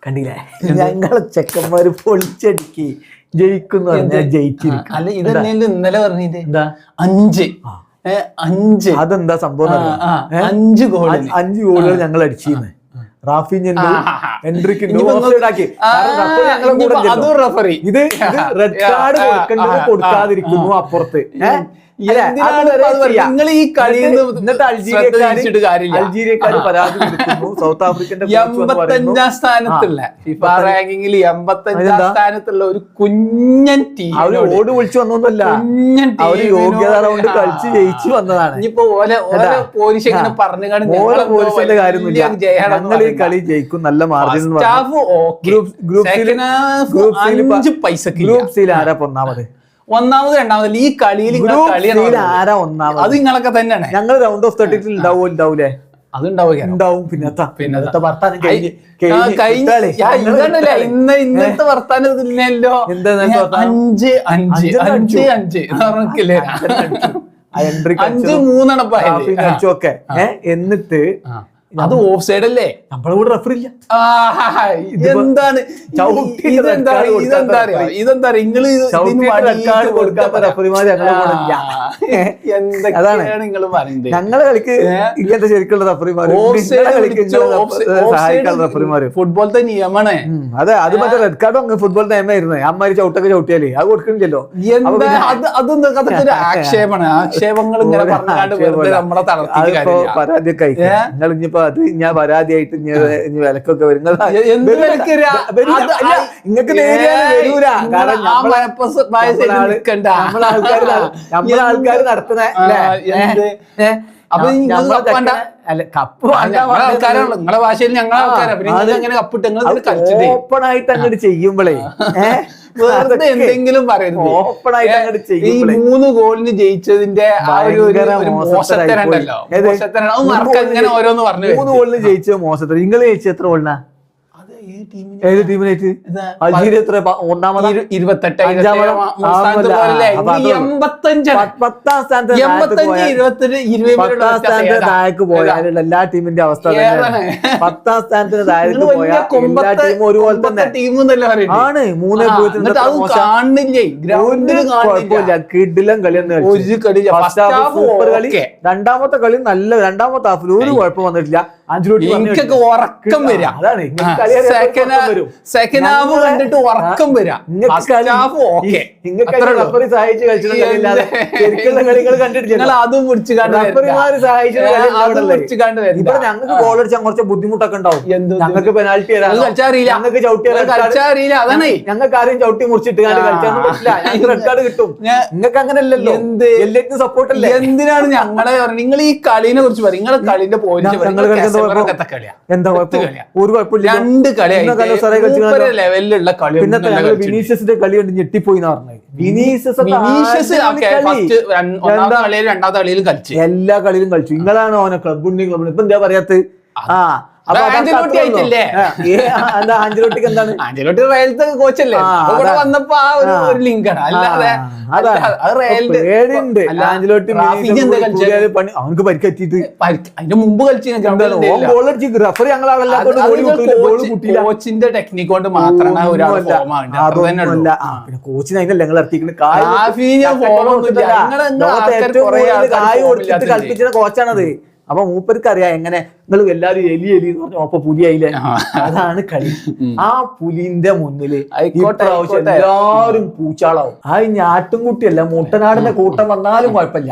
കണ്ടില്ലേ ഞങ്ങളെ ചെക്കന്മാര് പൊളിച്ചടുക്കി ജയിക്കുന്നു പറഞ്ഞാൽ ജയിച്ചിരിക്കും. അല്ല ഇതന്നെയല്ലേ ഇന്നലെ പറഞ്ഞിട്ട് എന്താ 5 അതെന്താ സംഭവം? 5 ഗോളുകൾ ഞങ്ങൾ അടിച്ചിരുന്നു. റാഫിഞ്ഞിന്റെ എൻട്രിക്കിന്റെ ഇത് റെഡ് കാർഡ് കൊടുക്കേണ്ടത് കൊടുക്കാതിരിക്കുന്നു അപ്പുറത്ത്. നിങ്ങൾ ഈ കളിയിൽ അൾജീരിയക്കാര് പരാതി കൊടുക്കുന്നു. സൗത്ത് ആഫ്രിക്കന്റെ 85ാം സ്ഥാനത്തുള്ള ഫിഫ റാങ്കിങ്ങിൽ 85ാം സ്ഥാനത്തുള്ള ഒരു കുഞ്ഞൻ ടീം അവര് ഓട് വിളിച്ചു വന്നൊന്നുമല്ല, അവര് യോഗ്യത റൗണ്ട് കളിച്ച് ജയിച്ചു വന്നതാണ്. ഇനിയിപ്പോ പോലീസ് എങ്ങനെ പറഞ്ഞു പോലീസിന്റെ കാര്യമൊന്നുമില്ല, ഞങ്ങൾ ഈ കളി ജയിക്കും നല്ല മാർജിൻ. ഗ്രൂപ്പ് സിയിൽ ആരാ ഒന്നാമത് രണ്ടാമത് ഈ കളിയിൽ ആരാ ഒന്നാമത്? അത് നിങ്ങളൊക്കെ തന്നെയാണ്. ഞങ്ങൾ റൗണ്ട് ഓഫ് 32 ഉണ്ടാവൂലേ? അതുണ്ടാവും. പിന്നത്തെ വർത്താനം ഇന്നത്തെ വർത്താനം ഇല്ലല്ലോ. 5-3 എന്നിട്ട് അത് ഓഫ് സൈഡ് അല്ലേ? നമ്മളെ കൂടെ റഫറി ഇല്ല. എന്താണ് ഇതെന്താ നിങ്ങള് കൊടുക്കാത്ത റഫറിമാര് എന്തൊക്കെയാണ് നിങ്ങൾ പറയുന്നത്? ഞങ്ങളെ കളിക്ക് ഇങ്ങനത്തെ ശരിക്കുള്ള റഫറിമാര് സഹായിക്കാനുള്ള റഫറിമാര് ഫുട്ബോളത്തെ നിയമമാണ്. അതെ, അത് മറ്റേ റെഡ് കാർഡും അങ്ങ് ഫുട്ബോൾ നിയമായിരുന്നു. അമ്മാര് ചവിട്ടൊക്കെ ചവിട്ടിയാലേ അത് കൊടുക്കണില്ലല്ലോ. അതൊക്കെ ഒരു ആക്ഷേപങ്ങൾ ഇങ്ങനെ പറഞ്ഞാണ്ട് നമ്മളെ തളർത്തിപ്പോ പരാതിയൊക്കെ നിങ്ങൾ ഇനിയിപ്പോ അത് ഞാൻ പരാതിയായിട്ട് വിലക്കൊക്കെ വരും. നിങ്ങൾക്ക് വരൂല. കാരണം നമ്മളെ ആൾക്കാര് നടത്തുന്ന അപ്പൊ കപ്പ് നിങ്ങളെ ഭാഷയിൽ ഞങ്ങളെ ആൾക്കാരെ കപ്പിട്ട് ഓപ്പൺ ആയിട്ട് അങ്ങോട്ട് ചെയ്യുമ്പോഴേ വെറുതെ എന്തെങ്കിലും പറയുന്നത്. ഓപ്പണായിട്ട് അങ്ങോട്ട് ഈ 3 ഗോളിന് ജയിച്ചതിന്റെ ആ ഒരു മോശത്തരണ്ടല്ലോ, ഇങ്ങനെ ഓരോന്ന് പറഞ്ഞു. 3 ഗോളിന് ജയിച്ച മോശത്തരം. നിങ്ങൾ ജയിച്ച എത്ര ഗോളിനാ? ഏത് ടീമിനായിട്ട്? അൾജീരിയ എത്ര? ഒന്നാമത് 28. 10ാം സ്ഥാനത്ത് താഴേക്ക് പോയാലുള്ള എല്ലാ ടീമിന്റെ അവസ്ഥ 10ാം സ്ഥാനത്തിന് താഴേക്ക് പോയ എല്ലാ ടീമും ഒരുപോലെ തന്നെ ആണ്. 3 കിടിലം കളിയെന്ന് സൂപ്പർ കളി. രണ്ടാമത്തെ കളി നല്ല, രണ്ടാമത്തെ ഹാഫിൽ ഒരു കുഴപ്പം വന്നിട്ടില്ല. എനിക്കൊക്കെ ഉറക്കം വരാം. അതാണ് സെക്കൻഡ് ഹാഫ് കണ്ടിട്ട് ഉറക്കം വരാം. റഫറി സഹായിച്ച് കളികൾ കണ്ടിട്ടില്ല. അതും ഇവിടെ ഞങ്ങൾക്ക് ഗോൾ അടിച്ചാൽ കുറച്ച് ബുദ്ധിമുട്ടൊക്കെ ഉണ്ടാവും. ഞങ്ങൾക്ക് പെനാൽറ്റി ഞങ്ങൾക്ക് ചവിട്ടിയാറിയില്ല. അതാണ് ഞങ്ങൾക്ക് ആരെയും ചവിട്ടി മുറിച്ചിട്ട് കളിച്ചാൽ പറ്റില്ല. ഞങ്ങൾക്ക് റെഡ് കാർഡ് കിട്ടും. നിങ്ങൾക്ക് അങ്ങനെ അല്ലല്ലോ, എല്ലാവർക്കും സപ്പോർട്ട് അല്ലേ? എന്തിനാണ് ഞങ്ങളെ നിങ്ങൾ ഈ കളിനെ കുറിച്ച് പറയും? നിങ്ങളെ കളിന്റെ പോയിന്റ് എന്താ ഒരു കുഴപ്പമില്ല. 2 കളി ലെവലിലുള്ള കളി. പിന്നത്തെ വിനീഷ്യസിന്റെ കളി കണ്ട് ഞെട്ടിപ്പോയി എന്ന് പറഞ്ഞത്. വിനീഷ്യസ് രണ്ടാമത്തെ കളിയിലും കളിച്ചു, എല്ലാ കളിയിലും കളിച്ചു. നിങ്ങളാണ് ഓനെ ക്ലബ് ഇപ്പൊ എന്താ പറയാത്ത? ആഞ്ചലോട്ടി ആയിട്ടില്ലേ? ആഞ്ചലോട്ടിക്ക് എന്താണ്? ആഞ്ചലോട്ടി റയലത്തെ കോച്ചല്ലേ? ഇവിടെ വന്നപ്പോ ആ ഒരു ലിങ്കാണ്. അല്ലാതെ അവനക്ക് പരിക്കെത്തിയിട്ട് അതിന്റെ മുമ്പ് കോച്ചിന്റെ ടെക്നിക് കൊണ്ട് മാത്രമാണ് കോച്ചിന് അതിനല്ല ഞങ്ങൾ കളിപ്പിച്ച കോച്ചാണത്. അപ്പൊ മൂപ്പർക്ക് അറിയാം എങ്ങനെ നിങ്ങൾ എല്ലാരും എലി എന്ന് പറഞ്ഞ ഒപ്പം പുലിയായില്ലേ? അതാണ് കളി. ആ പുലിന്റെ മുന്നില് എല്ലാരും പൂച്ചാളാവും. ആ ഞാട്ടുംകുട്ടിയല്ല, മുട്ടനാടിന്റെ കൂട്ടം വന്നാലും കുഴപ്പമില്ല.